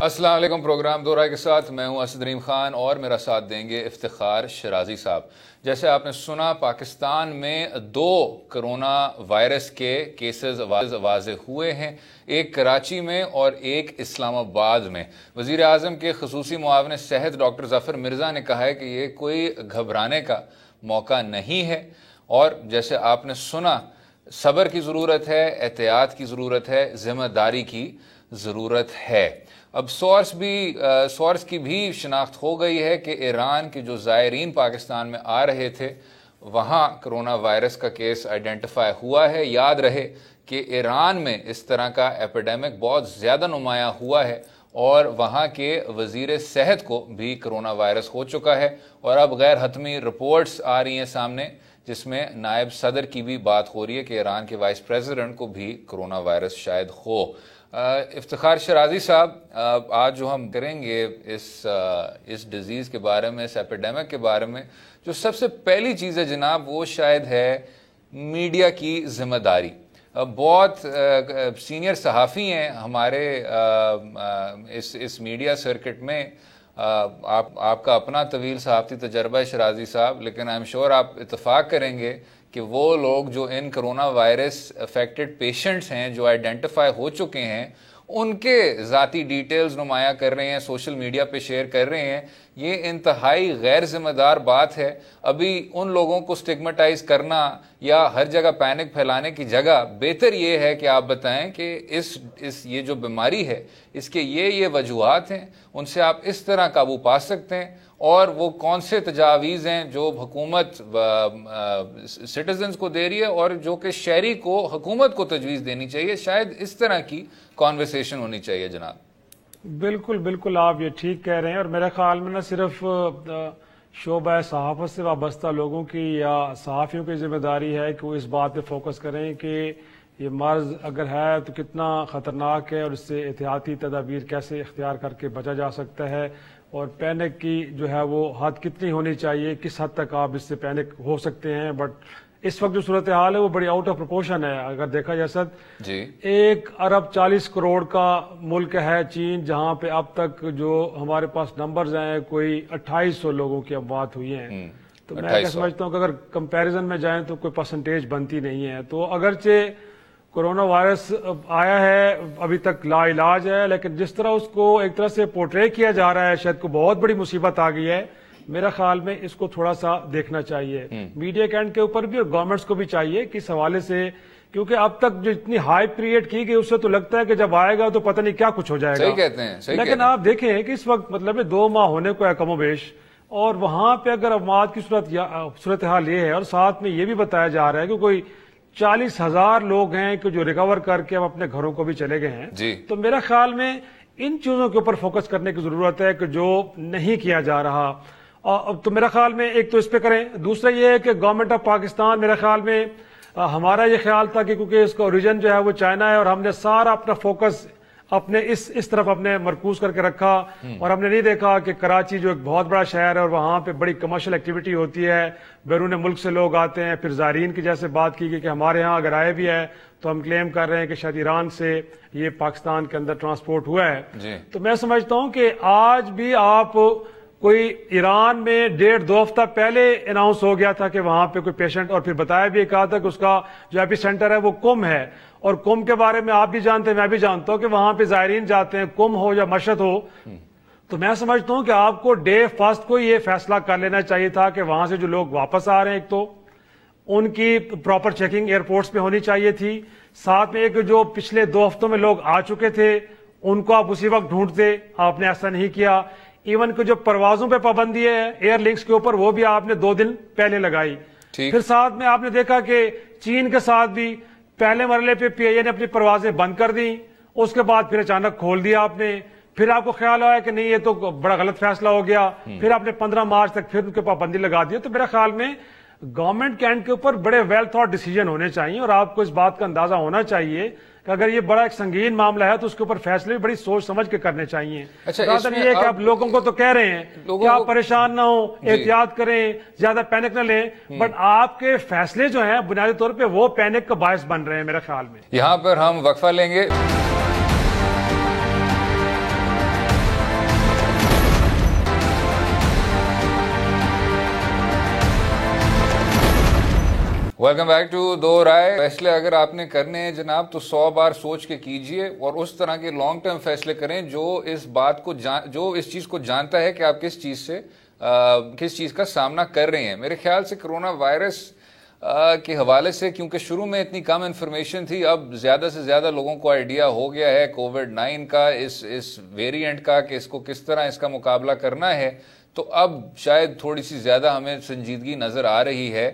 السلام علیکم. پروگرام دو رائے کے ساتھ میں ہوں اسد ریم خان اور میرا ساتھ دیں گے افتخار شرازی صاحب. جیسے آپ نے سنا، پاکستان میں 2 کرونا وائرس کے کیسز واضح ہوئے ہیں، ایک کراچی میں اور ایک اسلام آباد میں. وزیر اعظم کے خصوصی معاون صحت ڈاکٹر ظفر مرزا نے کہا ہے کہ یہ کوئی گھبرانے کا موقع نہیں ہے، اور جیسے آپ نے سنا، صبر کی ضرورت ہے، احتیاط کی ضرورت ہے، ذمہ داری کی ضرورت ہے. اب سورس کی بھی شناخت ہو گئی ہے کہ ایران کے جو زائرین پاکستان میں آ رہے تھے وہاں کرونا وائرس کا کیس آئیڈینٹیفائی ہوا ہے. یاد رہے کہ ایران میں اس طرح کا ایپیڈیمک بہت زیادہ نمایاں ہوا ہے اور وہاں کے وزیر صحت کو بھی کرونا وائرس ہو چکا ہے، اور اب غیر حتمی رپورٹس آ رہی ہیں سامنے جس میں نائب صدر کی بھی بات ہو رہی ہے کہ ایران کے وائس پریزیڈنٹ کو بھی کرونا وائرس شاید ہو. افتخار شرازی صاحب، آج جو ہم کریں گے اس ڈیزیز کے بارے میں، اس ایپیڈیمک کے بارے میں، جو سب سے پہلی چیز ہے جناب وہ شاید ہے میڈیا کی ذمہ داری. بہت سینئر صحافی ہیں ہمارے اس میڈیا سرکٹ میں. آپ کا اپنا طویل صحافتی تجربہ ہے شرازی صاحب، لیکن آئی ایم شیور آپ اتفاق کریں گے کہ وہ لوگ جو ان کرونا وائرس افیکٹڈ پیشنٹس ہیں جو آئیڈینٹیفائی ہو چکے ہیں، ان کے ذاتی ڈیٹیلز نمایاں کر رہے ہیں، سوشل میڈیا پہ شیئر کر رہے ہیں، یہ انتہائی غیر ذمہ دار بات ہے. ابھی ان لوگوں کو سٹگمیٹائز کرنا یا ہر جگہ پینک پھیلانے کی جگہ بہتر یہ ہے کہ آپ بتائیں کہ یہ جو بیماری ہے اس کے یہ وجوہات ہیں، ان سے آپ اس طرح قابو پا سکتے ہیں، اور وہ کون سے تجاویز ہیں جو حکومت سٹیزنز کو دے رہی ہے اور جو کہ شہری کو حکومت کو تجویز دینی چاہیے. شاید اس طرح کی کانورسیشن ہونی چاہیے جناب. بالکل آپ یہ ٹھیک کہہ رہے ہیں، اور میرے خیال میں نہ صرف شعبہ صحافت سے وابستہ لوگوں کی یا صحافیوں کی ذمہ داری ہے کہ وہ اس بات پہ فوکس کریں کہ یہ مرض اگر ہے تو کتنا خطرناک ہے اور اس سے احتیاطی تدابیر کیسے اختیار کر کے بچا جا سکتا ہے، اور پینک کی جو ہے وہ حد کتنی ہونی چاہیے، کس حد تک آپ اس سے پینک ہو سکتے ہیں. بٹ اس وقت جو صورتحال ہے وہ بڑی آؤٹ آف پروپورشن ہے. اگر دیکھا جائے سد 1 ارب 40 کروڑ کا ملک ہے چین، جہاں پہ اب تک جو ہمارے پاس نمبرز ہیں کوئی 2800 لوگوں کی اموات ہوئی ہیں. تو میں کیا سمجھتا ہوں کہ اگر کمپیریزن میں جائیں تو کوئی پرسنٹیج بنتی نہیں ہے. تو اگرچہ کرونا وائرس آیا ہے ابھی تک لا علاج ہے، لیکن جس طرح اس کو ایک طرح سے پورٹرے کیا جا رہا ہے شاید کو بہت بڑی مصیبت آ گئی ہے. میرا خیال میں اس کو تھوڑا سا دیکھنا چاہیے میڈیا کے اینڈ کے اوپر بھی، اور گورنمنٹس کو بھی چاہیے کہ اس حوالے سے، کیونکہ اب تک جو اتنی ہائپ کریٹ کی گئی اس سے تو لگتا ہے کہ جب آئے گا تو پتہ نہیں کیا کچھ ہو جائے گا. صحیح کہتے ہیں. لیکن آپ دیکھیں کہ اس وقت مطلب 2 ماہ ہونے کو ہے کم و بیش، اور وہاں پہ اگر اموات کی صورتحال یہ ہے، اور ساتھ میں یہ بھی بتایا جا رہا ہے کہ کوئی 40,000 لوگ ہیں کہ جو ریکور کر کے اب اپنے گھروں کو بھی چلے گئے ہیں. تو میرا خیال میں ان چیزوں کے اوپر فوکس کرنے کی ضرورت ہے کہ جو نہیں کیا جا رہا. تو میرا خیال میں ایک تو اس پہ کریں. دوسرا یہ ہے کہ گورنمنٹ آف پاکستان، میرا خیال میں ہمارا یہ خیال تھا کہ کیونکہ اس کا اوریجن جو ہے وہ چائنا ہے، اور ہم نے سارا اپنا فوکس اپنے اس طرف اپنے مرکوز کر کے رکھا، اور ہم نے نہیں دیکھا کہ کراچی جو ایک بہت بڑا شہر ہے اور وہاں پہ بڑی کمرشل ایکٹیویٹی ہوتی ہے، بیرون ملک سے لوگ آتے ہیں. پھر زائرین کی جیسے بات کی گئی کہ ہمارے ہاں اگر آئے بھی ہے تو ہم کلیم کر رہے ہیں کہ شاید ایران سے یہ پاکستان کے اندر ٹرانسپورٹ ہوا ہے. تو میں سمجھتا ہوں کہ آج بھی آپ کوئی ایران میں 1.5-2 ہفتہ پہلے اناؤنس ہو گیا تھا کہ وہاں پہ کوئی پیشنٹ، اور پھر بتایا بھی کہا تھا کہ اس کا جو ایپی سینٹر ہے وہ قم ہے. اور قم کے بارے میں آپ بھی جانتے ہیں، میں بھی جانتا ہوں کہ وہاں پہ زائرین جاتے ہیں، قم ہو یا مشہد ہو. تو میں سمجھتا ہوں کہ آپ کو ڈے فرسٹ کو یہ فیصلہ کر لینا چاہیے تھا کہ وہاں سے جو لوگ واپس آ رہے ہیں ایک تو ان کی پراپر چیکنگ ایئرپورٹس پہ ہونی چاہیے تھی. ساتھ میں ایک جو پچھلے 2 ہفتوں میں لوگ آ چکے تھے ان کو آپ اسی وقت ڈھونڈتے، آپ نے ایسا نہیں کیا. ایون کہ جو پروازوں پہ پابندی ہے ایئر لنکس کے اوپر، وہ بھی آپ نے 2 دن پہلے لگائی. پھر ساتھ میں آپ نے دیکھا کہ چین کے ساتھ بھی پہلے مرحلے پہ پی آئی اے نے اپنی پروازیں بند کر دیں، اس کے بعد پھر اچانک کھول دیا آپ نے. پھر آپ کو خیال آیا کہ نہیں یہ تو بڑا غلط فیصلہ ہو گیا، پھر آپ نے 15 مارچ تک پھر ان کے پابندی لگا دی. تو میرا خیال میں گورنمنٹ کے اینڈ کے اوپر بڑے ویل تھاٹ ڈیسیجن ہونے چاہیے، اور آپ کو اس بات کا اندازہ ہونا چاہیے کہ اگر یہ بڑا ایک سنگین معاملہ ہے تو اس کے اوپر فیصلے بھی بڑی سوچ سمجھ کے کرنے چاہیے. یہ کہ آپ لوگوں کو تو کہہ رہے ہیں کہ آپ پریشان نہ ہوں، احتیاط کریں، زیادہ پینک نہ لیں، بٹ آپ کے فیصلے جو ہیں بنیادی طور پہ وہ پینک کا باعث بن رہے ہیں میرے خیال میں. یہاں پر ہم وقفہ لیں گے. ویلکم بیک ٹو دو رائے. فیصلے اگر آپ نے کرنے ہیں جناب تو 100 بار سوچ کے کیجئے اور اس طرح کے لانگ ٹرم فیصلے کریں جو اس چیز کو جانتا ہے کہ آپ کس چیز کا سامنا کر رہے ہیں. میرے خیال سے کرونا وائرس کے حوالے سے کیونکہ شروع میں اتنی کم انفارمیشن تھی، اب زیادہ سے زیادہ لوگوں کو آئیڈیا ہو گیا ہے کووڈ-9 کا، اس ویریئنٹ کا، کہ اس کو کس طرح اس کا مقابلہ کرنا ہے. تو اب شاید تھوڑی سی زیادہ ہمیں سنجیدگی نظر آ رہی ہے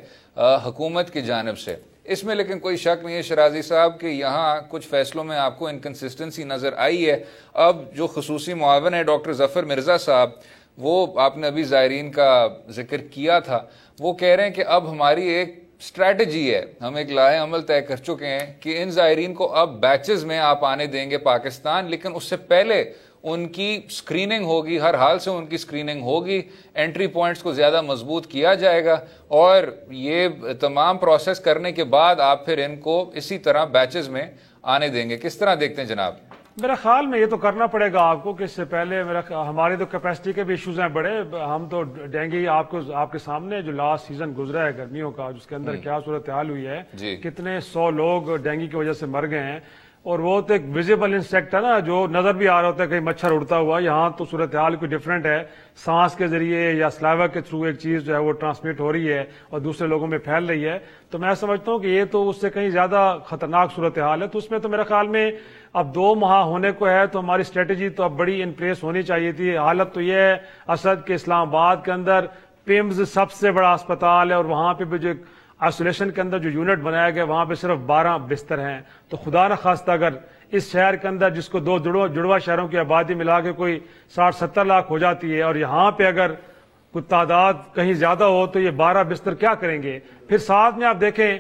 حکومت کی جانب سے اس میں. لیکن کوئی شک نہیں ہے شرازی صاحب کہ یہاں کچھ فیصلوں میں آپ کو انکنسسٹنسی نظر آئی ہے. اب جو خصوصی معاون ہے ڈاکٹر ظفر مرزا صاحب، وہ آپ نے ابھی زائرین کا ذکر کیا تھا، وہ کہہ رہے ہیں کہ اب ہماری ایک اسٹریٹجی ہے، ہم ایک لاہے عمل طے کر چکے ہیں کہ ان زائرین کو اب بیچز میں آپ آنے دیں گے پاکستان، لیکن اس سے پہلے ان کی سکریننگ ہوگی، ہر حال سے ان کی سکریننگ ہوگی، انٹری پوائنٹس کو زیادہ مضبوط کیا جائے گا، اور یہ تمام پروسیس کرنے کے بعد آپ پھر ان کو اسی طرح بیچز میں آنے دیں گے. کس طرح دیکھتے ہیں جناب؟ میرا خیال میں یہ تو کرنا پڑے گا آپ کو کہ اس سے پہلے ہماری تو کیپیسٹی کے بھی ایشوز ہیں بڑے. ہم تو ڈینگی آپ کے سامنے جو لاسٹ سیزن گزرا ہے گرمیوں کا، جس کے اندر کیا صورتحال ہوئی ہے، کتنے 100 لوگ ڈینگی کی وجہ سے مر گئے ہیں. اور وہ تو ایک ویزیبل انسیکٹ ہے نا، جو نظر بھی آ رہا ہوتا ہے کہیں مچھر اڑتا ہوا. یہاں تو صورتحال کوئی ڈفرینٹ ہے، سانس کے ذریعے یا سلائیوا کے تھرو ایک چیز جو ہے وہ ٹرانسمٹ ہو رہی ہے اور دوسرے لوگوں میں پھیل رہی ہے. تو میں سمجھتا ہوں کہ یہ تو اس سے کہیں زیادہ خطرناک صورتحال ہے. تو اس میں تو میرے خیال میں اب 2 ماہ ہونے کو ہے، تو ہماری اسٹریٹجی تو اب بڑی ان پلیس ہونی چاہیے تھی. حالت تو یہ ہے اسد کے اسلام آباد کے اندر پیمز سب سے بڑا اسپتال ہے، اور وہاں پہ بھی جو آئسولیشن کے اندر جو یونٹ بنایا گیا وہاں پہ صرف 12 بستر ہیں. تو خدا نہ خواستہ اگر اس شہر کے اندر جس کو 2 جڑواں شہروں کی آبادی ملا کے کوئی 60-70 لاکھ ہو جاتی ہے، اور یہاں پہ اگر کوئی تعداد کہیں زیادہ ہو تو یہ 12 بستر کیا کریں گے؟ پھر ساتھ میں آپ دیکھیں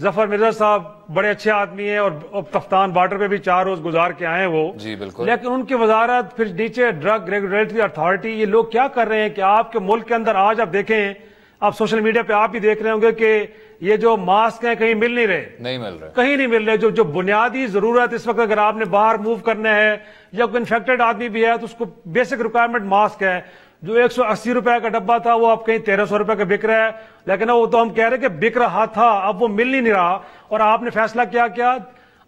ظفر مرزا صاحب بڑے اچھے آدمی ہیں، اور کفتان بارڈر پہ بھی 4 روز گزار کے آئے وہ، جی بالکل، لیکن ان کی وزارت پھر نیچے ڈرگ ریگولیٹری اتھارٹی، یہ لوگ کیا کر رہے ہیں کہ آپ کے ملک کے اندر آج آپ دیکھیں، آپ سوشل میڈیا پہ آپ بھی دیکھ رہے ہوں گے کہ یہ جو ماسک ہیں کہیں مل نہیں رہے، کہیں نہیں مل رہے. جو بنیادی ضرورت اس وقت اگر آپ نے باہر موو کرنا ہے یا کوئی انفیکٹڈ آدمی بھی ہے تو اس کو بیسک ریکوائرمنٹ ماسک ہے. جو 180 روپے کا ڈبہ تھا وہ اب کہیں 1300 روپے کا بک رہا ہے، لیکن وہ تو ہم کہہ رہے کہ بک رہا تھا، اب وہ مل نہیں رہا. اور آپ نے فیصلہ کیا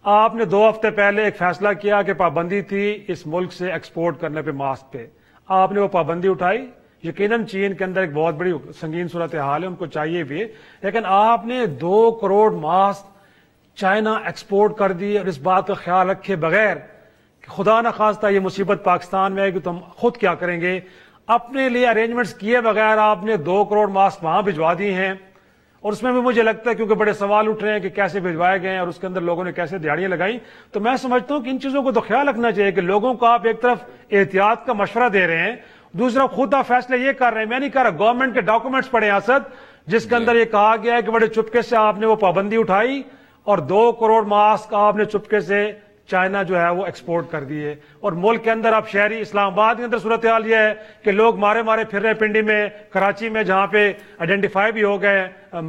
آپ نے 2 ہفتے پہلے ایک فیصلہ کیا کہ پابندی تھی اس ملک سے ایکسپورٹ کرنے پہ ماسک پہ، آپ نے وہ پابندی اٹھائی. یقیناً چین کے اندر ایک بہت بڑی سنگین صورتحال ہے، ان کو چاہیے بھی، لیکن آپ نے 2 کروڑ ماسک چائنا ایکسپورٹ کر دی. اور اس بات کا خیال رکھے بغیر کہ خدا نہ خواستہ یہ مصیبت پاکستان میں ہے کہ تم خود کیا کریں گے، اپنے لیے ارینجمنٹس کیے بغیر آپ نے 2 کروڑ ماسک وہاں بھجوا دیے ہیں. اور اس میں بھی مجھے لگتا ہے کیونکہ بڑے سوال اٹھ رہے ہیں کہ کیسے بھجوائے گئے ہیں اور اس کے اندر لوگوں نے کیسے دیہڑیاں لگائیں. تو میں سمجھتا ہوں کہ ان چیزوں کو تو خیال رکھنا چاہیے کہ لوگوں کو آپ ایک طرف احتیاط کا مشورہ دے رہے ہیں، دوسرا خود آپ فیصلے یہ کر رہے ہیں. میں نہیں کہہ رہا، گورنمنٹ کے ڈاکومنٹس پڑھے اسد، جس کے اندر یہ کہا گیا ہے کہ بڑے چپکے سے آپ نے وہ پابندی اٹھائی اور 2 کروڑ ماسک آپ نے چپکے سے چائنا جو ہے وہ ایکسپورٹ کر دیے. اور ملک کے اندر اب شہری اسلام آباد کے اندر صورتحال یہ ہے کہ لوگ مارے پھر رہے پنڈی میں، کراچی میں، جہاں پہ آئیڈینٹیفائی بھی ہو گئے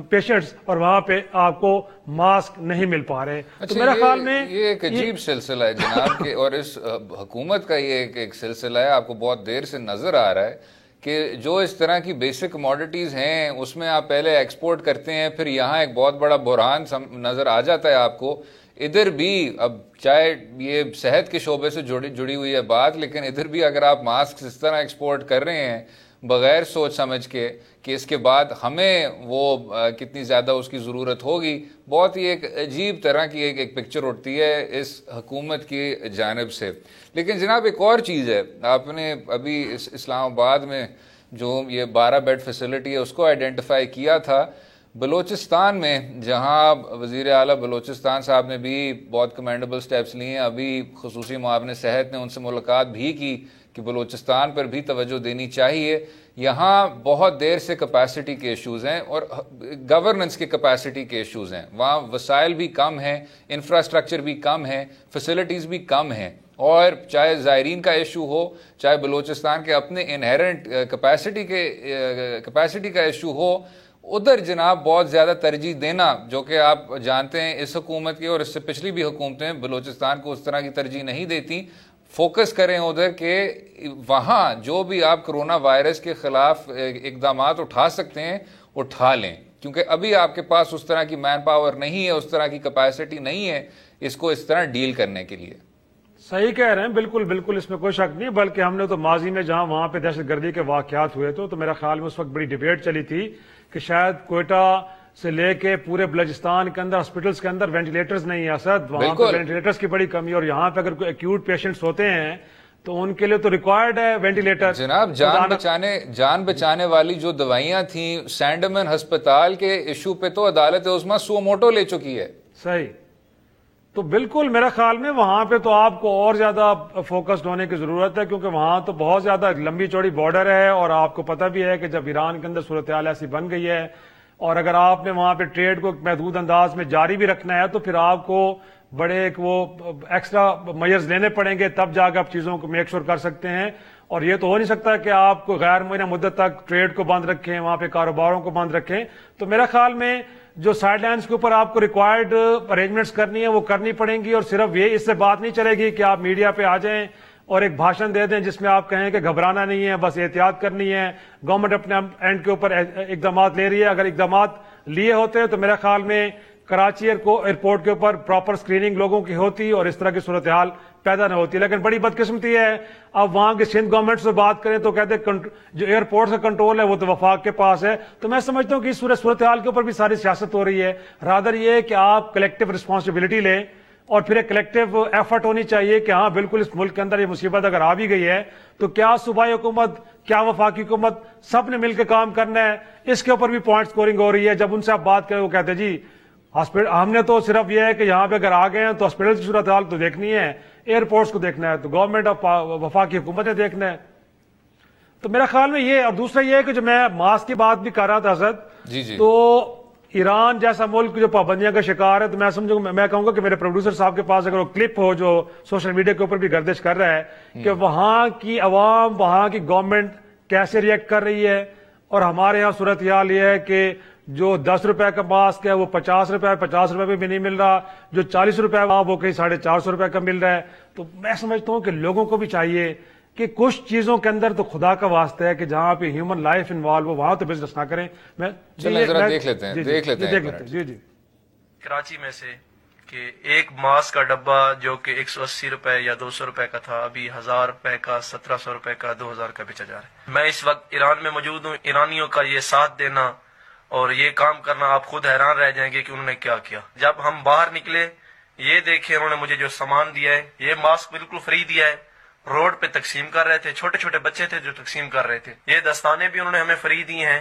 پیشنٹس، اور وہاں پہ آپ کو ماسک نہیں مل پا رہے. تو میرے خیال میں یہ ایک عجیب سلسلہ ہے جناب کہ، اور اس حکومت کا یہ ایک سلسلہ ہے، آپ کو بہت دیر سے نظر آ رہا ہے کہ جو اس طرح کی بیسک کموڈیٹیز ہیں اس میں آپ پہلے ایکسپورٹ کرتے ہیں، پھر یہاں ایک بہت بڑا بحران نظر آ جاتا ہے آپ کو. ادھر بھی اب چاہے یہ صحت کے شعبے سے جڑی ہوئی ہے بات، لیکن ادھر بھی اگر آپ ماسک اس طرح ایکسپورٹ کر رہے ہیں بغیر سوچ سمجھ کے کہ اس کے بعد ہمیں وہ کتنی زیادہ اس کی ضرورت ہوگی، بہت ہی ایک عجیب طرح کی ایک پکچر اٹھتی ہے اس حکومت کی جانب سے. لیکن جناب ایک اور چیز ہے، آپ نے ابھی اسلام آباد میں جو یہ 12 بیڈ فیسلٹی ہے اس کو آئیڈینٹیفائی کیا تھا. بلوچستان میں جہاں وزیر اعلیٰ بلوچستان صاحب نے بھی بہت کمینڈیبل سٹیپس لیے ہیں، ابھی خصوصی معاون صحت نے ان سے ملاقات بھی کی کہ بلوچستان پر بھی توجہ دینی چاہیے. یہاں بہت دیر سے کیپیسٹی کے ایشوز ہیں اور گورننس کے کیپیسٹی کے ایشوز ہیں، وہاں وسائل بھی کم ہیں، انفراسٹرکچر بھی کم ہے، فیسلٹیز بھی کم ہیں. اور چاہے زائرین کا ایشو ہو، چاہے بلوچستان کے اپنے انہیرنٹ کیپیسٹی کا ایشو ہو، ادھر جناب بہت زیادہ ترجیح دینا، جو کہ آپ جانتے ہیں اس حکومت کی اور اس سے پچھلی بھی حکومتیں بلوچستان کو اس طرح کی ترجیح نہیں دیتی. فوکس کریں ادھر کہ وہاں جو بھی آپ کرونا وائرس کے خلاف اقدامات اٹھا سکتے ہیں اٹھا لیں. کیونکہ ابھی آپ کے پاس اس طرح کی مین پاور نہیں ہے, اس طرح کی کیپیسٹی نہیں ہے اس کو اس طرح ڈیل کرنے کے لیے. صحیح کہہ رہے ہیں, بالکل بالکل, اس میں کوئی شک نہیں. بلکہ ہم نے تو ماضی میں جہاں وہاں پہ دہشت گردی کے واقعات ہوئے تو میرا خیال میں اس وقت بڑی ڈیبیٹ چلی تھی کہ شاید کوئٹہ سے لے کے پورے بلوچستان کے اندر ہاسپٹلس کے اندر وینٹیلیٹرز نہیں ہے اسد, وہاں پہ وینٹیلیٹرز کی بڑی کمی, اور یہاں پہ اگر کوئی ایکیوٹ پیشنٹس ہوتے ہیں تو ان کے لیے تو ریکوائرڈ ہے وینٹیلیٹر. جناب جان بچانے والی جو دوائیاں تھیں سینڈمن ہسپتال کے ایشو پہ تو عدالت عظمیٰ سو موٹو لے چکی ہے. صحیح, تو بالکل میرا خیال میں وہاں پہ تو آپ کو اور زیادہ فوکسڈ ہونے کی ضرورت ہے, کیونکہ وہاں تو بہت زیادہ لمبی چوڑی بارڈر ہے, اور آپ کو پتہ بھی ہے کہ جب ایران کے اندر صورتحال ایسی بن گئی ہے اور اگر آپ نے وہاں پہ ٹریڈ کو محدود انداز میں جاری بھی رکھنا ہے تو پھر آپ کو بڑے ایک وہ ایکسٹرا میئرز لینے پڑیں گے, تب جا کے آپ چیزوں کو میک شور کر سکتے ہیں. اور یہ تو ہو نہیں سکتا کہ آپ کو غیر معینہ مدت تک ٹریڈ کو بند رکھیں, وہاں پہ کاروباروں کو بند رکھیں. تو میرا خیال میں جو سائڈ لائنز کے اوپر آپ کو ریکوائرڈ ارینجمنٹس کرنی ہے وہ کرنی پڑیں گی, اور صرف یہ اس سے بات نہیں چلے گی کہ آپ میڈیا پہ آ جائیں اور ایک بھاشن دے دیں جس میں آپ کہیں کہ گھبرانا نہیں ہے, بس احتیاط کرنی ہے, گورنمنٹ اپنے اینڈ کے اوپر اقدامات لے رہی ہے. اگر اقدامات لیے ہوتے تو میرا خیال میں کراچی ایئرپورٹ کے اوپر پراپر اسکریننگ لوگوں کی ہوتی اور اس طرح کی صورتحال پیدا نہ ہوتی. لیکن بڑی بدقسمتی ہے, اب وہاں کے سندھ گورنمنٹ سے بات کریں تو کہتے ہیں جو ایئرپورٹ کا کنٹرول ہے وہ تو وفاق کے پاس ہے. تو میں سمجھتا ہوں کہ اس صورتحال کے اوپر بھی ساری سیاست ہو رہی ہے. رادر یہ کہ آپ کلیکٹیو رسپانسبلٹی لیں اور پھر ایک کلیکٹیو ایفرٹ ہونی چاہیے کہ ہاں بالکل اس ملک کے اندر یہ مصیبت اگر آ بھی گئی ہے تو کیا صوبائی حکومت, کیا وفاقی حکومت, سب نے مل کے کام کرنا ہے. اس کے اوپر بھی پوائنٹ سکورنگ ہو رہی ہے. جب ان سے آپ بات کریں وہ کہتے ہیں جی ہاسپٹل, ہم نے تو صرف یہ ہے کہ یہاں پہ اگر آ گئے ہیں تو ہاسپٹل کی صورتحال تو دیکھنی ہے, ایئرپورٹس کو دیکھنا ہے, تو گورنمنٹ آف وفاقی حکومت نے دیکھنا ہے. تو میرا خیال میں یہ, اور دوسرا یہ ہے کہ جو میں ماسک کی بات بھی کر رہا تھا اسد, تو ایران جیسا ملک جو پابندیاں کا شکار ہے, تو میں سمجھوں میں کہوں گا کہ میرے پروڈیوسر صاحب کے پاس اگر وہ کلپ ہو جو سوشل میڈیا کے اوپر بھی گردش کر رہا ہے کہ وہاں کی عوام, وہاں کی گورنمنٹ کیسے ریئیکٹ کر رہی ہے, اور ہمارے یہاں صورتحال یہ ہے کہ جو 10 روپے کا ماسک ہے وہ 50 روپے بھی نہیں مل رہا, جو 40 روپے وہ کہیں 450 روپے کا مل رہا ہے. تو میں سمجھتا ہوں کہ لوگوں کو بھی چاہیے کہ کچھ چیزوں کے اندر تو خدا کا واسطہ ہے کہ جہاں پہ ہیومن لائف انوالو ہو وہاں تو بزنس نہ کریں. دیکھ لیتے ہیں جی کراچی میں سے کہ ایک ماسک کا ڈبہ جو کہ 180 روپے یا 200 روپے کا تھا ابھی 1000 روپے کا, 1700 روپے کا, 2000 کا بیچا جا رہا ہے. میں اس وقت ایران میں موجود ہوں. ایرانیوں کا یہ ساتھ دینا اور یہ کام کرنا آپ خود حیران رہ جائیں گے کہ انہوں نے کیا کیا. جب ہم باہر نکلے یہ دیکھیں انہوں نے مجھے جو سامان دیا ہے, یہ ماسک بالکل فری دیا ہے, روڈ پہ تقسیم کر رہے تھے, چھوٹے چھوٹے بچے تھے جو تقسیم کر رہے تھے. یہ دستانے بھی انہوں نے ہمیں فری دی ہیں,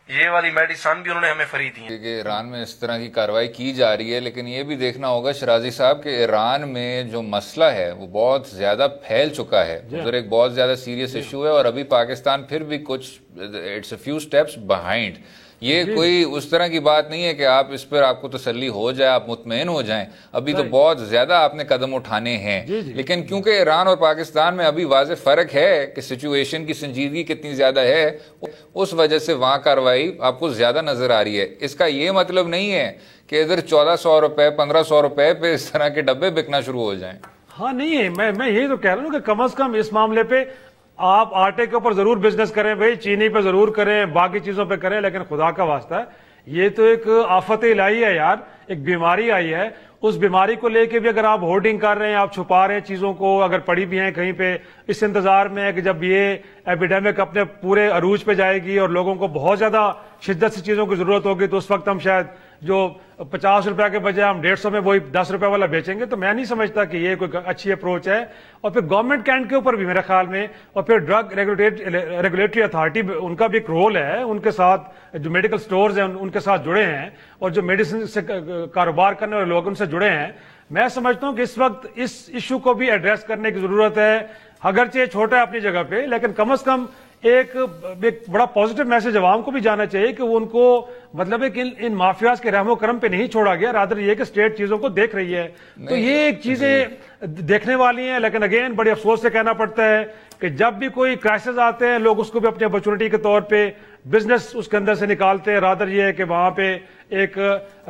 یہ والی میڈیسن بھی انہوں نے ہمیں فری دی ہیں. کہ ایران میں اس طرح کی کارروائی کی جا رہی ہے, لیکن یہ بھی دیکھنا ہوگا شرازی صاحب کہ ایران میں جو مسئلہ ہے وہ بہت زیادہ پھیل چکا ہے, ادھر ایک بہت زیادہ سیریس ایشو ہے, اور ابھی پاکستان پھر بھی کچھ it's a few steps behind. یہ کوئی اس طرح کی بات نہیں ہے کہ آپ اس پر آپ کو تسلی ہو جائے, آپ مطمئن ہو جائیں. ابھی تو بہت زیادہ آپ نے قدم اٹھانے ہیں, لیکن کیونکہ ایران اور پاکستان میں ابھی واضح فرق ہے کہ سچویشن کی سنجیدگی کتنی زیادہ ہے, اس وجہ سے وہاں کارروائی آپ کو زیادہ نظر آ رہی ہے. اس کا یہ مطلب نہیں ہے کہ ادھر 1400 روپے 1500 روپے پہ اس طرح کے ڈبے بکنا شروع ہو جائیں. ہاں نہیں ہے, میں یہی تو کہہ رہا ہوں کہ کم از کم اس معاملے پہ آپ آٹے کے اوپر ضرور بزنس کریں بھائی, چینی پہ ضرور کریں, باقی چیزوں پہ کریں, لیکن خدا کا واسطہ ہے یہ تو ایک آفت الہی ہے یار, ایک بیماری آئی ہے. اس بیماری کو لے کے بھی اگر آپ ہورڈنگ کر رہے ہیں, آپ چھپا رہے ہیں چیزوں کو, اگر پڑی بھی ہیں کہیں پہ, اس انتظار میں ہے کہ جب یہ ایپیڈیمک اپنے پورے عروج پہ جائے گی اور لوگوں کو بہت زیادہ شدت سے چیزوں کی ضرورت ہوگی تو اس وقت ہم شاید جو 50 روپے کے بجائے ہم 150 میں وہی 10 روپے والا بیچیں گے. تو میں نہیں سمجھتا کہ یہ کوئی اچھی اپروچ ہے. اور پھر گورنمنٹ کینٹ کے اوپر بھی میرے خیال میں, اور پھر ڈرگ ریگولیٹری اتھارٹی ان کا بھی ایک رول ہے, ان کے ساتھ جو میڈیکل سٹورز ہیں ان کے ساتھ جڑے ہیں, اور جو میڈیسن سے کاروبار کرنے والے لوگ ان سے جڑے ہیں. میں سمجھتا ہوں کہ اس وقت اس ایشو کو بھی ایڈریس کرنے کی ضرورت ہے, اگرچہ چھوٹا ہے اپنی جگہ پہ, لیکن کم از کم ایک بڑا پازیٹیو میسج عوام کو بھی جانا چاہیے کہ وہ ان کو مطلب ہے کہ ان مافیاز کے رحم و کرم پہ نہیں چھوڑا گیا, رادر یہ کہ اسٹیٹ چیزوں کو دیکھ رہی ہے. تو یہ ایک چیزیں دیکھنے والی ہیں, لیکن اگین بڑی افسوس سے کہنا پڑتا ہے کہ جب بھی کوئی کرائسس آتے ہیں لوگ اس کو بھی اپنی اپرچونٹی کے طور پہ بزنس اس کے اندر سے نکالتے ہیں. رادر یہ ہے کہ وہاں پہ ایک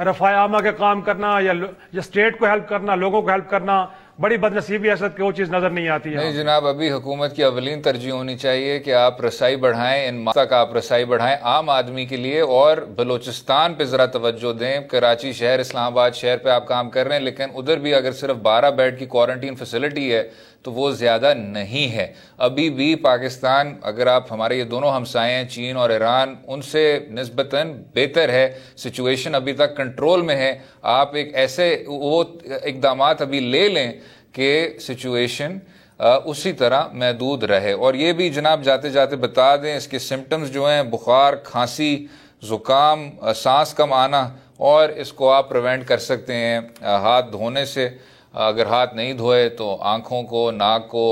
رفاع عامہ کا کام کرنا یا اسٹیٹ کو ہیلپ کرنا, لوگوں کو ہیلپ کرنا, بڑی بدنصیبی ریاست کی وہ چیز نظر نہیں آتی ہے. نہیں جناب، ابھی حکومت کی اولین ترجیح ہونی چاہیے کہ آپ رسائی بڑھائیں، ان تک آپ رسائی بڑھائیں عام آدمی کے لیے، اور بلوچستان پہ ذرا توجہ دیں. کراچی شہر، اسلام آباد شہر پہ آپ کام کر رہے ہیں، لیکن ادھر بھی اگر صرف 12 بیڈ کی کوارنٹین فیسلٹی ہے تو وہ زیادہ نہیں ہے. ابھی بھی پاکستان، اگر آپ ہمارے یہ دونوں ہمسائے ہیں چین اور ایران، ان سے نسبتاً بہتر ہے، سچویشن ابھی تک کنٹرول میں ہے. آپ ایک ایسے وہ اقدامات ابھی لے لیں کہ سچویشن اسی طرح محدود رہے. اور یہ بھی جناب جاتے جاتے بتا دیں، اس کے سمٹمز جو ہیں بخار، کھانسی، زکام، سانس کم آنا، اور اس کو آپ پریونٹ کر سکتے ہیں ہاتھ دھونے سے. اگر ہاتھ نہیں دھوئے تو آنکھوں کو، ناک کو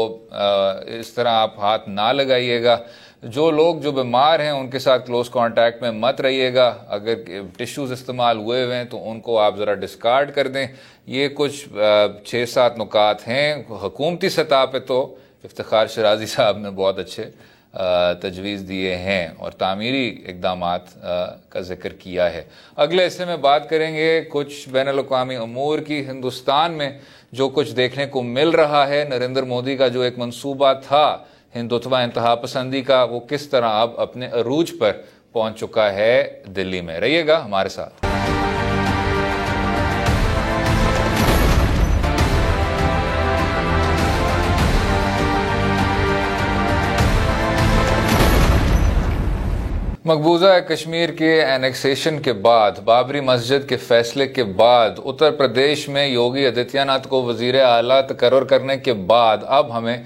اس طرح آپ ہاتھ نہ لگائیے گا. جو لوگ جو بیمار ہیں ان کے ساتھ کلوز کانٹیکٹ میں مت رہیے گا. اگر ٹیشوز استعمال ہوئے ہیں تو ان کو آپ ذرا ڈسکارڈ کر دیں. یہ کچھ 6-7 نکات ہیں. حکومتی سطح پہ تو افتخار شرازی صاحب نے بہت اچھے تجویز دیے ہیں اور تعمیری اقدامات کا ذکر کیا ہے. اگلے حصے میں بات کریں گے کچھ بین الاقوامی امور کی. ہندوستان میں جو کچھ دیکھنے کو مل رہا ہے، نریندر مودی کا جو ایک منصوبہ تھا ہندوتوا، انتہا پسندی کا، وہ کس طرح اب اپنے عروج پر پہنچ چکا ہے دلی میں. رہیے گا ہمارے ساتھ. مقبوضہ کشمیر کے اینیکسیشن کے بعد، بابری مسجد کے فیصلے کے بعد، اتر پردیش میں یوگی آدتیہ ناتھ کو وزیر اعلیٰ تقرر کرنے کے بعد، اب ہمیں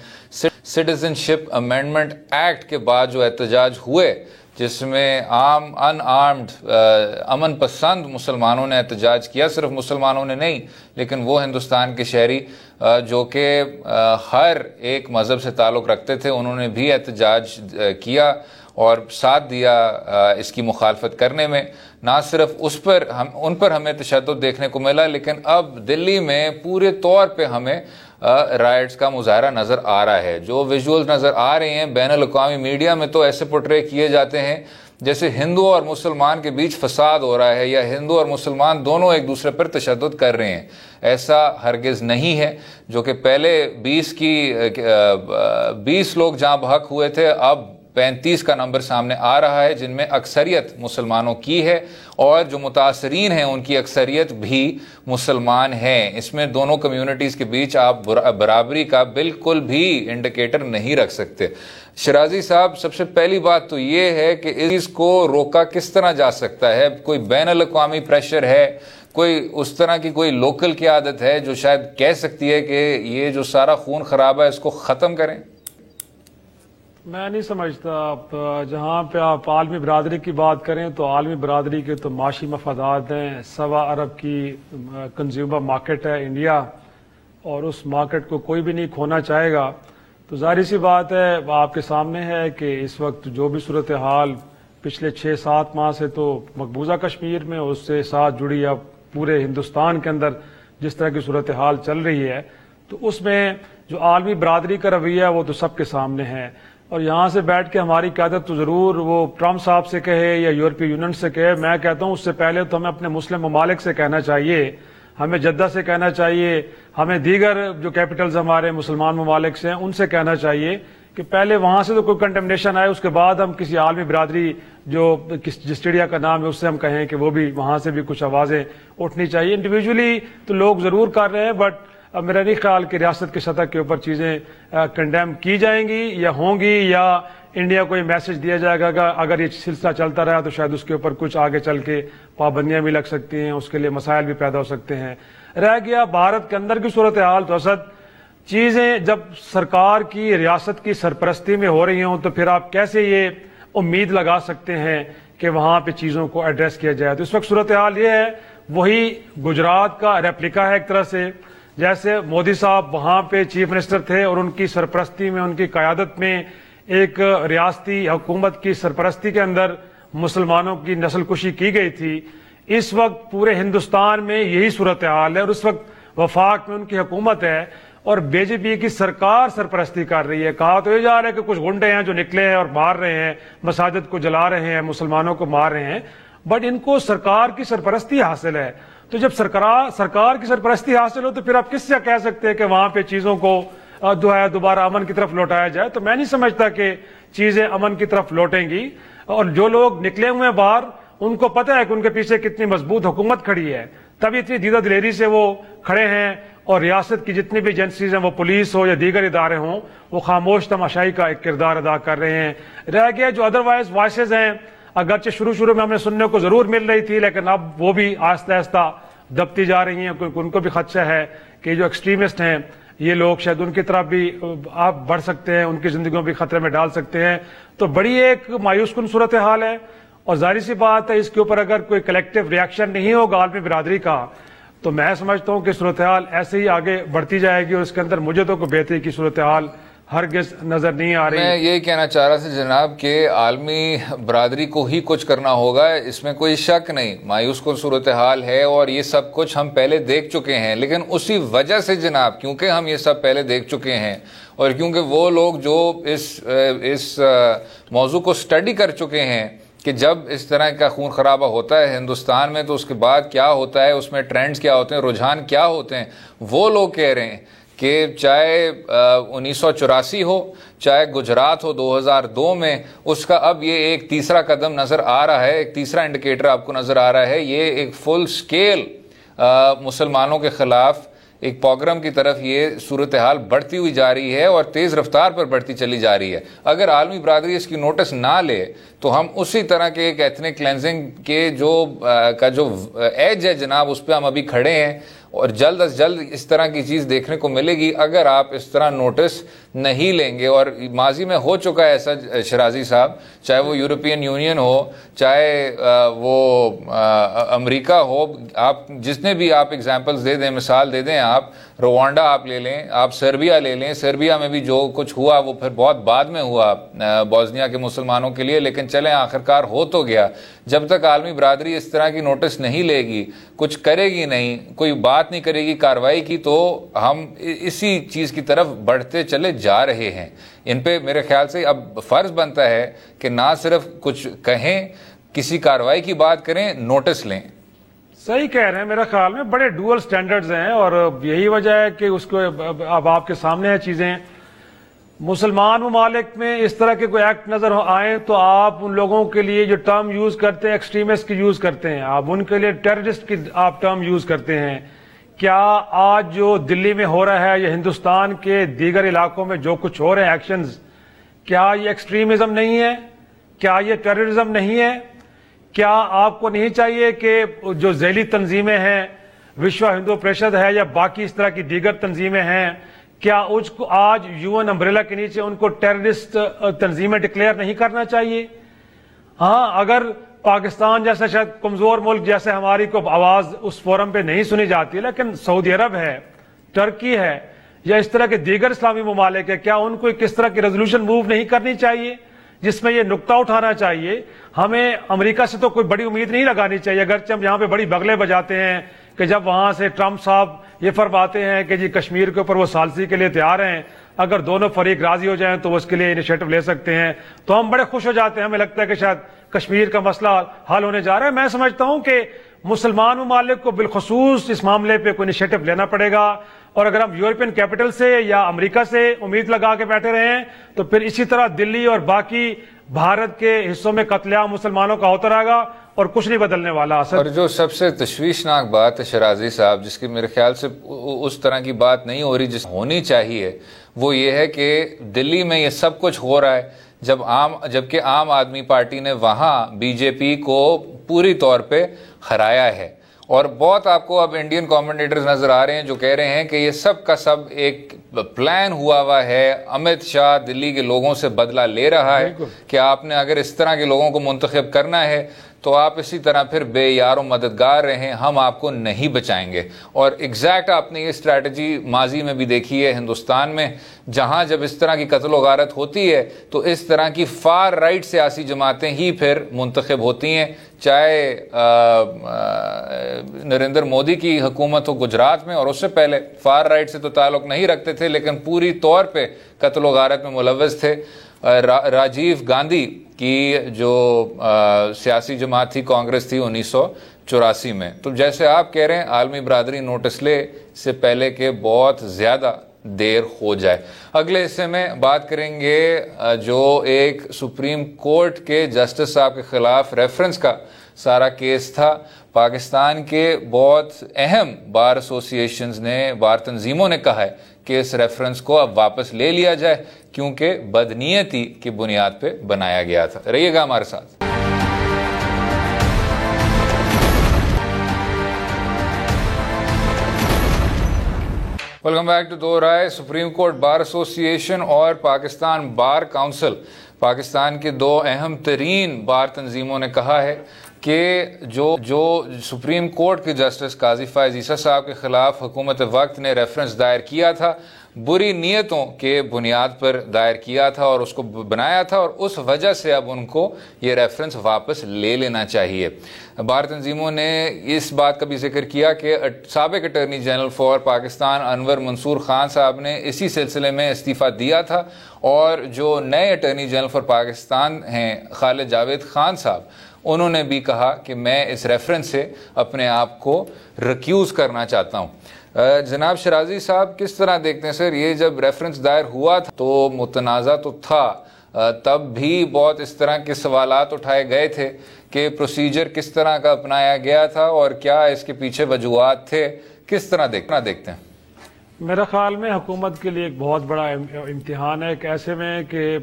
سٹیزن شپ امینڈمنٹ ایکٹ کے بعد جو احتجاج ہوئے، جس میں ان آرمڈ امن پسند مسلمانوں نے احتجاج کیا، صرف مسلمانوں نے نہیں لیکن وہ ہندوستان کے شہری جو کہ ہر ایک مذہب سے تعلق رکھتے تھے، انہوں نے بھی احتجاج کیا اور ساتھ دیا اس کی مخالفت کرنے میں. نہ صرف ان پر ہمیں تشدد دیکھنے کو ملا، لیکن اب دلی میں پورے طور پہ ہمیں رائٹس کا مظاہرہ نظر آ رہا ہے. جو ویژولز نظر آ رہے ہیں بین الاقوامی میڈیا میں تو ایسے پورٹرے کیے جاتے ہیں جیسے ہندو اور مسلمان کے بیچ فساد ہو رہا ہے، یا ہندو اور مسلمان دونوں ایک دوسرے پر تشدد کر رہے ہیں. ایسا ہرگز نہیں ہے. جو کہ پہلے 20 لوگ جہاں بحق ہوئے تھے، اب 35 کا نمبر سامنے آ رہا ہے، جن میں اکثریت مسلمانوں کی ہے، اور جو متاثرین ہیں ان کی اکثریت بھی مسلمان ہیں. اس میں دونوں کمیونٹیز کے بیچ آپ برابری کا بالکل بھی انڈیکیٹر نہیں رکھ سکتے. شرازی صاحب، سب سے پہلی بات تو یہ ہے کہ اس کو روکا کس طرح جا سکتا ہے؟ کوئی بین الاقوامی پریشر ہے؟ کوئی اس طرح کی کوئی لوکل قیادت ہے جو شاید کہہ سکتی ہے کہ یہ جو سارا خون خرابہ ہے اس کو ختم کریں؟ میں نہیں سمجھتا. جہاں پہ آپ عالمی برادری کی بات کریں تو عالمی برادری کے تو معاشی مفادات ہیں. 1.25 ارب کی کنزیومر مارکیٹ ہے انڈیا، اور اس مارکیٹ کو کوئی بھی نہیں کھونا چاہے گا. تو ظاہر سی بات ہے، آپ کے سامنے ہے کہ اس وقت جو بھی صورتحال پچھلے 6-7 ماہ سے تو مقبوضہ کشمیر میں، اس سے ساتھ جڑی اب پورے ہندوستان کے اندر جس طرح کی صورتحال چل رہی ہے، تو اس میں جو عالمی برادری کا رویہ ہے وہ تو سب کے سامنے ہے. اور یہاں سے بیٹھ کے ہماری قیادت تو ضرور وہ ٹرمپ صاحب سے کہے یا یورپی یونین سے کہے. میں کہتا ہوں اس سے پہلے تو ہمیں اپنے مسلم ممالک سے کہنا چاہیے، ہمیں جدہ سے کہنا چاہیے، ہمیں دیگر جو کیپٹلز ہمارے مسلمان ممالک سے ہیں ان سے کہنا چاہیے کہ پہلے وہاں سے تو کوئی کنٹمنیشن آئے، اس کے بعد ہم کسی عالمی برادری جو جسٹیڈیا کا نام ہے اس سے ہم کہیں کہ وہ بھی وہاں سے بھی کچھ آوازیں اٹھنی چاہیے. انڈیویجولی تو لوگ ضرور کر رہے ہیں، بٹ اب میرا نہیں خیال کہ ریاست کی سطح کے اوپر چیزیں کنڈیم کی جائیں گی یا ہوں گی، یا انڈیا کو یہ میسج دیا جائے گا کہ اگر یہ سلسلہ چلتا رہا تو شاید اس کے اوپر کچھ آگے چل کے پابندیاں بھی لگ سکتی ہیں، اس کے لیے مسائل بھی پیدا ہو سکتے ہیں. رہ گیا بھارت کے اندر کی صورتحال، تو اسد چیزیں جب سرکار کی ریاست کی سرپرستی میں ہو رہی ہوں تو پھر آپ کیسے یہ امید لگا سکتے ہیں کہ وہاں پہ چیزوں کو ایڈریس کیا جائے؟ تو اس وقت صورتحال یہ ہے، وہی گجرات کا ریپلیکا ہے ایک طرح سے. جیسے مودی صاحب وہاں پہ چیف منسٹر تھے اور ان کی سرپرستی میں، ان کی قیادت میں ایک ریاستی حکومت کی سرپرستی کے اندر مسلمانوں کی نسل کشی کی گئی تھی. اس وقت پورے ہندوستان میں یہی صورتحال ہے، اور اس وقت وفاق میں ان کی حکومت ہے اور بی جے پی کی سرکار سرپرستی کر رہی ہے. کہا تو یہ جا رہا ہے کہ کچھ گنڈے ہیں جو نکلے ہیں اور مار رہے ہیں، مساجد کو جلا رہے ہیں، مسلمانوں کو مار رہے ہیں، بٹ ان کو سرکار کی سرپرستی حاصل ہے. تو جب سرکار کی سرپرستی حاصل ہو تو پھر آپ کس سے کہہ سکتے ہیں کہ وہاں پہ چیزوں کو دوبارہ امن کی طرف لوٹایا جائے؟ تو میں نہیں سمجھتا کہ چیزیں امن کی طرف لوٹیں گی. اور جو لوگ نکلے ہوئے ہیں باہر ان کو پتہ ہے کہ ان کے پیچھے کتنی مضبوط حکومت کھڑی ہے, تبھی اتنی دیدہ دلیری سے وہ کھڑے ہیں. اور ریاست کی جتنی بھی ایجنسیز ہیں, وہ پولیس ہو یا دیگر ادارے ہوں, وہ خاموش تماشائی کا ایک کردار ادا کر رہے ہیں. رہ گیا جو ادروائز وائسز ہیں, اگرچہ شروع میں ہمیں سننے کو ضرور مل رہی تھی, لیکن اب وہ بھی آہستہ آہستہ دبتی جا رہی ہیں. ان کو بھی خدشہ ہے کہ جو ایکسٹریمسٹ ہیں یہ لوگ شاید ان کی طرف بھی آپ بڑھ سکتے ہیں, ان کی زندگیوں بھی خطرے میں ڈال سکتے ہیں. تو بڑی ایک مایوس کن صورتحال ہے, اور ظاہر سی بات ہے اس کے اوپر اگر کوئی کلیکٹیو ریاکشن نہیں ہوگا عالمی برادری کا, تو میں سمجھتا ہوں کہ صورتحال ایسے ہی آگے بڑھتی جائے گی, اور اس کے اندر مجھے تو کوئی بہتری کی صورتحال ہرگز نظر نہیں آ رہی. میں یہی کہنا چاہ رہا تھا جناب کہ عالمی برادری کو ہی کچھ کرنا ہوگا, اس میں کوئی شک نہیں. مایوس کن صورتحال ہے اور یہ سب کچھ ہم پہلے دیکھ چکے ہیں, لیکن اسی وجہ سے جناب, کیونکہ ہم یہ سب پہلے دیکھ چکے ہیں اور کیونکہ وہ لوگ جو اس موضوع کو سٹڈی کر چکے ہیں کہ جب اس طرح کا خون خرابہ ہوتا ہے ہندوستان میں تو اس کے بعد کیا ہوتا ہے, اس میں ٹرینڈز کیا ہوتے ہیں, رجحان کیا ہوتے ہیں, وہ لوگ کہہ رہے ہیں کہ چاہے 1984 ہو, چاہے گجرات ہو 2002 میں, اس کا اب یہ ایک تیسرا قدم نظر آ رہا ہے, ایک تیسرا انڈیکیٹر آپ کو نظر آ رہا ہے. یہ ایک فل سکیل مسلمانوں کے خلاف ایک پوگرم کی طرف یہ صورتحال بڑھتی ہوئی جا رہی ہے اور تیز رفتار پر بڑھتی چلی جا رہی ہے. اگر عالمی برادری اس کی نوٹس نہ لے تو ہم اسی طرح کے ایک ایتھنک کلینزنگ کے جو ایج ہے جناب, اس پہ ہم ابھی کھڑے ہیں, اور جلد از جلد اس طرح کی چیز دیکھنے کو ملے گی اگر آپ اس طرح نوٹس نہیں لیں گے. اور ماضی میں ہو چکا ہے ایسا شرازی صاحب, چاہے وہ یورپین یونین ہو, چاہے وہ امریکہ ہو, آپ جتنے بھی آپ ایگزامپلز دے دیں, مثال دے دیں, آپ روانڈا آپ لے لیں, آپ سربیا لے لیں. سربیا میں بھی جو کچھ ہوا وہ پھر بہت بعد میں ہوا بوسنیا کے مسلمانوں کے لیے, لیکن چلیں آخرکار ہو تو گیا. جب تک عالمی برادری اس طرح کی نوٹس نہیں لے گی, کچھ کرے گی نہیں, کوئی بات نہیں کرے گی کارروائی کی, تو ہم اسی چیز کی طرف بڑھتے چلے جا رہے ہیں. ان پہ میرے خیال سے اب فرض بنتا ہے کہ نہ صرف کچھ کہیں, کسی کارروائی کی بات کریں, نوٹس لیں. صحیح کہہ رہے ہیں, میرا خیال میں بڑے ڈوئل سٹینڈرڈز ہیں, اور یہی وجہ ہے کہ اس کو اب آپ کے سامنے ہیں چیزیں. مسلمان ممالک میں اس طرح کے کوئی ایکٹ نظر آئیں تو آپ ان لوگوں کے لیے جو ٹرم یوز کرتے ہیں ایکسٹریمسٹ کی یوز کرتے ہیں, آپ ان کے لیے ٹیررسٹ کی آپ ٹرم یوز کرتے ہیں. کیا آج جو دلی میں ہو رہا ہے یا ہندوستان کے دیگر علاقوں میں جو کچھ ہو رہے ہیں ایکشنز, کیا یہ ایکسٹریمزم نہیں ہے؟ کیا یہ ٹیررزم نہیں ہے؟ کیا آپ کو نہیں چاہیے کہ جو ذیلی تنظیمیں ہیں, وشو ہندو پریشد ہے یا باقی اس طرح کی دیگر تنظیمیں ہیں, کیا اس کو آج UN امبریلا کے نیچے ان کو ٹیررسٹ تنظیمیں ڈکلیئر نہیں کرنا چاہیے؟ ہاں, اگر پاکستان جیسا شاید کمزور ملک جیسے ہماری کو آواز اس فورم پہ نہیں سنی جاتی, لیکن سعودی عرب ہے, ٹرکی ہے, یا اس طرح کے دیگر اسلامی ممالک ہے, کیا ان کو کس طرح کی ریزولوشن موو نہیں کرنی چاہیے جس میں یہ نقطہ اٹھانا چاہیے؟ ہمیں امریکہ سے تو کوئی بڑی امید نہیں لگانی چاہیے, اگرچہ ہم یہاں پہ بڑی بغلیں بجاتے ہیں کہ جب وہاں سے ٹرمپ صاحب یہ فرماتے ہیں کہ جی کشمیر کے اوپر وہ ثالثی کے لیے تیار ہیں, اگر دونوں فریق راضی ہو جائیں تو وہ اس کے لیے انیشیٹو لے سکتے ہیں, تو ہم بڑے خوش ہو جاتے ہیں, ہمیں لگتا ہے کہ شاید کشمیر کا مسئلہ حل ہونے جا رہا ہے. میں سمجھتا ہوں کہ مسلمان ممالک کو بالخصوص اس معاملے پہ کوئی انیشیٹو لینا پڑے گا, اور اگر ہم یورپین کیپٹل سے یا امریکہ سے امید لگا کے بیٹھے رہے ہیں تو پھر اسی طرح دلی اور باقی بھارت کے حصوں میں قتل عام مسلمانوں کا ہوتا رہے گا اور کچھ نہیں بدلنے والا. اور جو سب سے تشویشناک بات ہے شرازی صاحب, جس کی میرے خیال سے اس طرح کی بات نہیں ہو رہی جس ہونی چاہیے, وہ یہ ہے کہ دلی میں یہ سب کچھ ہو رہا ہے جبکہ عام آدمی پارٹی نے وہاں بی جے پی کو پوری طور پہ ہرایا ہے. اور بہت آپ کو اب انڈین کامنٹیٹرز نظر آ رہے ہیں جو کہہ رہے ہیں کہ یہ سب کا سب ایک پلان ہوا ہے, امت شاہ دلی کے لوگوں سے بدلہ لے رہا ہے کہ آپ نے اگر اس طرح کے لوگوں کو منتخب کرنا ہے تو آپ اسی طرح پھر بے یار و مددگار رہیں, ہم آپ کو نہیں بچائیں گے. اور ایگزیکٹ آپ نے یہ اسٹریٹجی ماضی میں بھی دیکھی ہے ہندوستان میں, جہاں جب اس طرح کی قتل و غارت ہوتی ہے تو اس طرح کی فار رائٹ سیاسی جماعتیں ہی پھر منتخب ہوتی ہیں, چاہے نریندر مودی کی حکومت ہو گجرات میں, اور اس سے پہلے فار رائٹ سے تو تعلق نہیں رکھتے تھے لیکن پوری طور پہ قتل و غارت میں ملوث تھے. راجیو گاندھی کی جو سیاسی جماعت تھی, کانگریس تھی 1984 میں. تو جیسے آپ کہہ رہے ہیں عالمی برادری نوٹس لے سے پہلے کہ بہت زیادہ دیر ہو جائے. اگلے حصے میں بات کریں گے جو ایک سپریم کورٹ کے جسٹس صاحب کے خلاف ریفرنس کا سارا کیس تھا. پاکستان کے بہت اہم بار ایسوسیشنز نے، بار تنظیموں نے کہا ہے کہ اس ریفرنس کو اب واپس لے لیا جائے کیونکہ بدنیتی کی بنیاد پہ بنایا گیا تھا. رہیے گا ہمارے ساتھ. Welcome back to Do Raaye. Supreme court bar association اور پاکستان بار کونسل، پاکستان کے دو اہم ترین بار تنظیموں نے کہا ہے کہ جو سپریم کورٹ کے جسٹس قاضی فائز عیسیٰ صاحب کے خلاف حکومت وقت نے ریفرنس دائر کیا تھا، بری نیتوں کے بنیاد پر دائر کیا تھا اور اس کو بنایا تھا، اور اس وجہ سے اب ان کو یہ ریفرنس واپس لے لینا چاہیے. بار تنظیموں نے اس بات کا بھی ذکر کیا کہ سابق اٹارنی جنرل فار پاکستان انور منصور خان صاحب نے اسی سلسلے میں استعفیٰ دیا تھا، اور جو نئے اٹارنی جنرل فار پاکستان ہیں خالد جاوید خان صاحب، انہوں نے بھی کہا کہ میں اس ریفرنس سے اپنے آپ کو ریکیوز کرنا چاہتا ہوں. جناب شرازی صاحب کس طرح دیکھتے ہیں سر، یہ جب ریفرنس دائر ہوا تھا تو متنازع تو تھا، تب بھی بہت اس طرح کے سوالات اٹھائے گئے تھے کہ پروسیجر کس طرح کا اپنایا گیا تھا اور کیا اس کے پیچھے وجوہات تھے، کس طرح دیکھتے ہیں؟ میرا خیال میں حکومت کے لیے ایک بہت بڑا امتحان ہے کہ ایسے میں کہ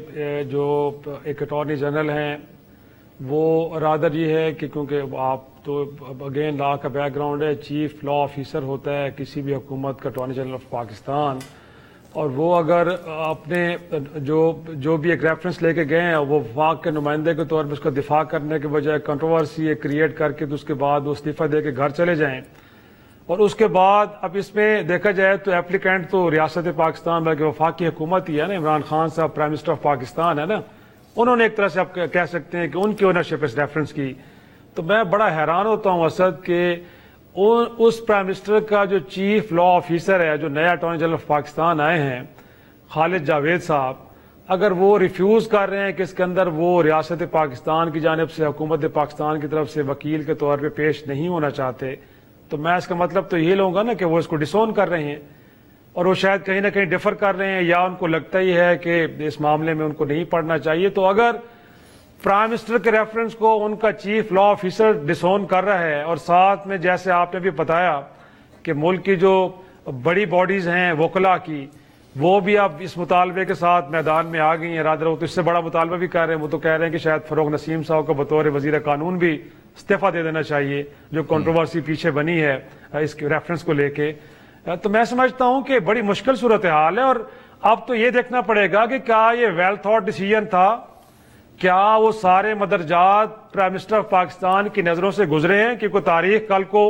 جو ایک اٹارنی جنرل ہیں وہ رادر یہ ہے کہ کیونکہ آپ تو اگین لا کا بیک گراؤنڈ ہے، چیف لا آفیسر ہوتا ہے کسی بھی حکومت کا اٹارنی جنرل آف پاکستان، اور وہ اگر اپنے جو بھی ایک ریفرنس لے کے گئے ہیں وہ وفاق کے نمائندے کے طور پر اس کا دفاع کرنے کے بجائے کنٹروورسی کریٹ کر کے تو اس کے بعد وہ استعفیٰ دے کے گھر چلے جائیں، اور اس کے بعد اب اس میں دیکھا جائے تو ایپلیکینٹ تو ریاست پاکستان بلکہ وفاقی حکومت ہی ہے نا، عمران خان صاحب پرائم منسٹر آف پاکستان ہے نا، انہوں نے ایک طرح سے آپ کہہ سکتے ہیں کہ ان کی اونرشپ اس ریفرنس کی. تو میں بڑا حیران ہوتا ہوں اسد کہ اس پرائم منسٹر کا جو چیف لا آفیسر ہے، جو نیا اٹارنی جنرل آف پاکستان آئے ہیں خالد جاوید صاحب، اگر وہ ریفیوز کر رہے ہیں کہ اس کے اندر وہ ریاست پاکستان کی جانب سے، حکومت پاکستان کی طرف سے وکیل کے طور پہ پیش نہیں ہونا چاہتے، تو میں اس کا مطلب تو یہ لوں گا نا کہ وہ اس کو ڈسون کر رہے ہیں، اور وہ شاید کہیں نہ کہیں ڈیفر کر رہے ہیں، یا ان کو لگتا ہی ہے کہ اس معاملے میں ان کو نہیں پڑھنا چاہیے. تو اگر پرائم منسٹر کے ریفرنس کو ان کا چیف لا آفیسر ڈسون کر رہا ہے، اور ساتھ میں جیسے آپ نے بھی بتایا کہ ملک کی جو بڑی باڈیز ہیں وکلاء کی، وہ بھی اب اس مطالبے کے ساتھ میدان میں آ گئی ہیں، رادر وہ تو اس سے بڑا مطالبہ بھی کر رہے ہیں، وہ تو کہہ رہے ہیں کہ شاید فروغ نسیم صاحب کو بطور وزیر قانون بھی استعفیٰ دے دینا چاہیے، جو کنٹروورسی پیچھے بنی ہے اس ریفرنس کو لے کے. تو میں سمجھتا ہوں کہ بڑی مشکل صورتحال ہے، اور اب تو یہ دیکھنا پڑے گا کہ کیا یہ ویل تھاٹ ڈیسیژن تھا، کیا وہ سارے مدرجات پرائم منسٹر آف پاکستان کی نظروں سے گزرے ہیں، کیونکہ تاریخ کل کو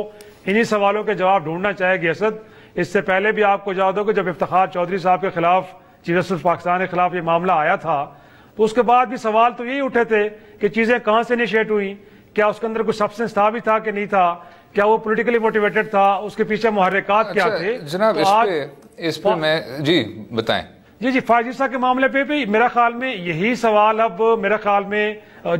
انہی سوالوں کے جواب ڈھونڈنا چاہے گی. اسد اس سے پہلے بھی آپ کو یاد ہو کہ جب افتخار چودھری صاحب کے خلاف چیف جسٹس پاکستان کے خلاف یہ معاملہ آیا تھا تو اس کے بعد بھی سوال تو یہی اٹھے تھے کہ چیزیں کہاں سے انیشیٹ ہوئی، کیا اس کے اندر کوئی سبسٹنس تھا بھی تھا کہ نہیں تھا، کیا وہ پولیٹیکلی موٹیویٹڈ تھا، اس کے پیچھے محرکات کیا تھے. جناب اس پہ میں جی بتائیں. جی فائز عیسیٰ کے معاملے پہ بھی میرا خیال میں یہی سوال اب میرا خیال میں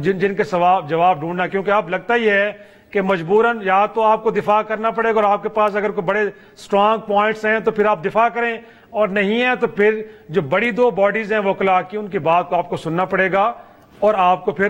جن کے جواب ڈھونڈنا، کیونکہ اب لگتا ہی ہے کہ مجبوراً یا تو آپ کو دفاع کرنا پڑے گا، اور آپ کے پاس اگر کوئی بڑے سٹرانگ پوائنٹس ہیں تو پھر آپ دفاع کریں، اور نہیں ہے تو پھر جو بڑی دو باڈیز ہیں وکلاء کی، ان کی بات کو آپ کو سننا پڑے گا، اور آپ کو پھر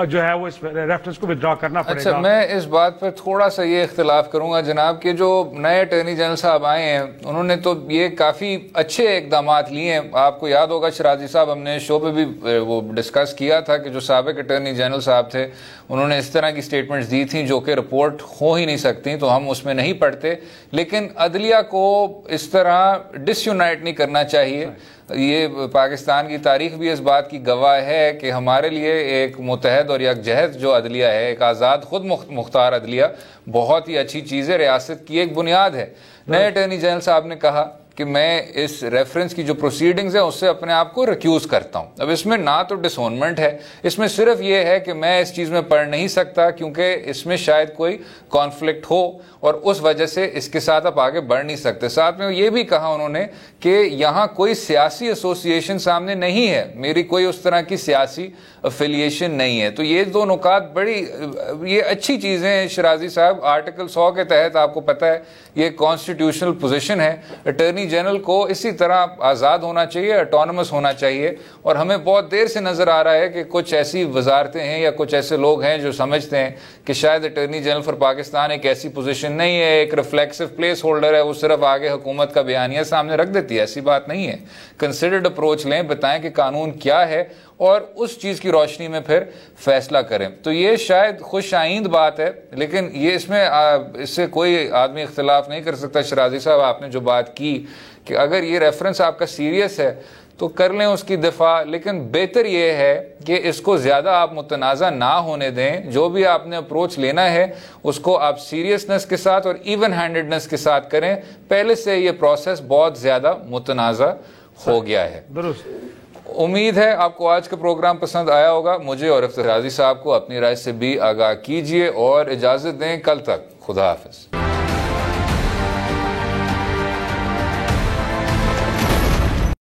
جو ہے وہ اس ریفرنس کو ودرا کرنا پڑے گا. اچھا، میں اس بات پر تھوڑا سا یہ اختلاف کروں گا جناب کہ جو نئے اٹارنی جنرل صاحب آئے ہیں انہوں نے تو یہ کافی اچھے اقدامات لیے ہیں. آپ کو یاد ہوگا شرازی صاحب، ہم نے شو پہ بھی وہ ڈسکس کیا تھا کہ جو سابق اٹارنی جنرل صاحب تھے انہوں نے اس طرح کی سٹیٹمنٹس دی تھیں جو کہ رپورٹ ہو ہی نہیں سکتی، تو ہم اس میں نہیں پڑھتے. لیکن عدلیہ کو اس طرح ڈس یونائٹ نہیں کرنا چاہیے. یہ پاکستان کی تاریخ بھی اس بات کی گواہ ہے کہ ہمارے لیے ایک متحد اور یکجہت جو عدلیہ ہے، ایک آزاد خود مختار عدلیہ بہت ہی اچھی چیز ہے، ریاست کی ایک بنیاد ہے. نئے اٹارنی جنرل صاحب نے کہا کہ میں اس ریفرنس کی جو پروسیڈنگز ہیں اس سے اپنے آپ کو ریکیوز کرتا ہوں. اب اس میں نہ تو ڈسونمنٹ ہے, اس میں صرف یہ ہے کہ میں اس چیز میں پڑھ نہیں سکتا کیونکہ اس میں شاید کوئی کانفلکٹ ہو اور اس وجہ سے اس کے ساتھ آپ آگے بڑھ نہیں سکتے. ساتھ میں یہ بھی کہا انہوں نے کہ یہاں کوئی سیاسی ایسوسیشن سامنے نہیں ہے, میری کوئی اس طرح کی سیاسی افیلیشن نہیں ہے. تو یہ دو نکات بڑی یہ اچھی چیزیں ہیں شرازی صاحب. آرٹیکل 100 کے تحت آپ کو پتہ ہے یہ کانسٹیٹیوشنل پوزیشن ہے, اٹارنی جنرل کو اسی طرح آزاد ہونا چاہیے, اٹانومس ہونا چاہیے. اور ہمیں بہت دیر سے نظر آ رہا ہے کہ کچھ ایسی وزارتیں ہیں یا کچھ ایسے لوگ ہیں جو سمجھتے ہیں کہ شاید اٹارنی جنرل فار پاکستان ایک ایسی پوزیشن نہیں ہے, ایک ریفلیکسو پلیس ہولڈر ہے, وہ صرف آگے حکومت کا بیانیہ سامنے رکھ دیتی ہے. ایسی بات نہیں ہے. کنسیڈرڈ اپروچ لیں, بتائیں کہ قانون کیا ہے اور اس چیز کی روشنی میں پھر فیصلہ کریں. تو یہ شاید خوش آئند بات ہے, لیکن یہ اس سے کوئی آدمی اختلاف نہیں کر سکتا. شرازی صاحب آپ نے جو بات کی کہ اگر یہ ریفرنس آپ کا سیریس ہے تو کر لیں اس کی دفاع, لیکن بہتر یہ ہے کہ اس کو زیادہ آپ متنازع نہ ہونے دیں. جو بھی آپ نے اپروچ لینا ہے اس کو آپ سیریسنس کے ساتھ اور ایون ہینڈڈنس کے ساتھ کریں. پہلے سے یہ پروسیس بہت زیادہ متنازع ہو گیا ہے. درست. امید ہے آپ کو آج کا پروگرام پسند آیا ہوگا. مجھے اور افتخار صاحب کو اپنی رائے سے بھی آگاہ کیجیے اور اجازت دیں. کل تک خدا حافظ.